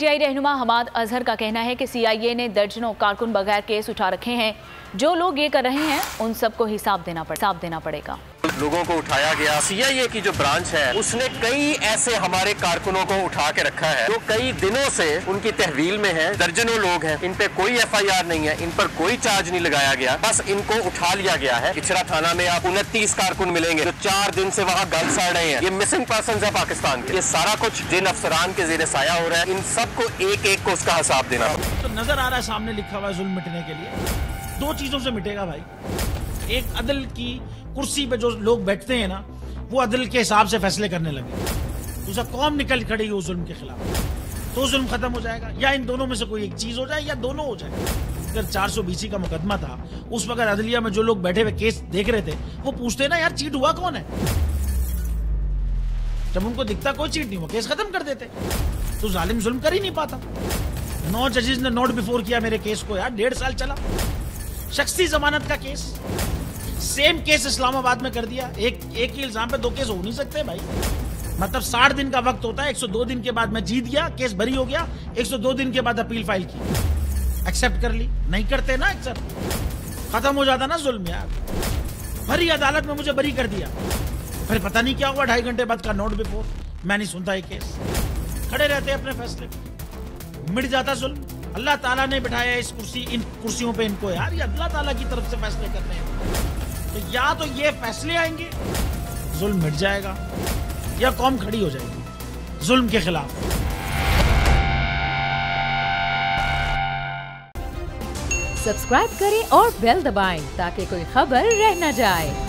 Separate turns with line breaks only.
PTI रहनुमा हमाद अजहर का कहना है कि सीआईए ने दर्जनों कारकुन बगैर केस उठा रखे हैं। जो लोग ये कर रहे हैं उन सबको हिसाब देना पड़ेगा।
लोगों को उठाया गया। सीआईए की जो ब्रांच है उसने कई ऐसे हमारे कारकुनों को उठा के रखा है जो कई दिनों से उनकी तहवील में है। दर्जनों लोग हैं, इन पे कोई एफआईआर नहीं है, इन पर कोई चार्ज नहीं लगाया गया, बस इनको उठा लिया गया है। इचरा थाना में आप 29 कारकुन मिलेंगे जो 4 दिन से वहाँ गल सड़ रहे हैं। ये मिसिंग पर्सन है पाकिस्तान के। ये सारा कुछ जिन अफसरान के जेर साया हो रहा है, इन सबको एक एक को उसका हिसाब देना।
तो नजर आ रहा है सामने लिखा हुआ है जुल्म मिटने के लिए 2 चीजों से मिटेगा भाई। एक, अदल की कुर्सी पे जो लोग बैठते हैं ना, वो अदल के हिसाब से फैसले करने लगे। दूसरा, कौम निकल खड़ेगी उस जुल्म के खिलाफ, तो जुल्म खत्म हो जाएगा। या इन दोनों में से कोई एक चीज हो जाए या दोनों हो जाए। अगर 420 का मुकदमा था, उस वक्त अदलिया में जो लोग बैठे हुए केस देख रहे थे वो पूछते ना, यार चीट हुआ कौन है। जब उनको दिखता कोई चीट नहीं हुआ, केस खत्म कर देते। तो जालिम जुल्म कर ही नहीं पाता। 9 जजेस ने नोट बिफोर किया मेरे केस को, यार 1.5 साल चला। शख्सी जमानत का केस, सेम केस इस्लामाबाद में कर दिया। एक ही इल्जाम पे 2 केस हो नहीं सकते भाई। मतलब 60 दिन का वक्त होता है। 102 दिन के बाद मैं जीत गया, केस बरी हो गया। 102 दिन के बाद अपील फाइल की, एक्सेप्ट कर ली। नहीं करते ना एक्सेप्ट, खत्म हो जाता ना जुल्म यार। भरी अदालत में मुझे बरी कर दिया, फिर पता नहीं क्या हुआ 2.5 घंटे बाद का नोट बिफोर। मैं नहीं सुनता ये केस, खड़े रहते अपने फैसले पे, मिट जाता जुल्म। अल्लाह ताला ने बिठाया इन कुर्सियों पे इनको यार, ये अल्लाह ताला की तरफ से फैसले करते हैं। तो या तो ये फैसले आएंगे, जुल्म मिट जाएगा, या कौम खड़ी हो जाएगी जुल्म के खिलाफ।
सब्सक्राइब करें और बेल दबाएं ताकि कोई खबर रह न जाए।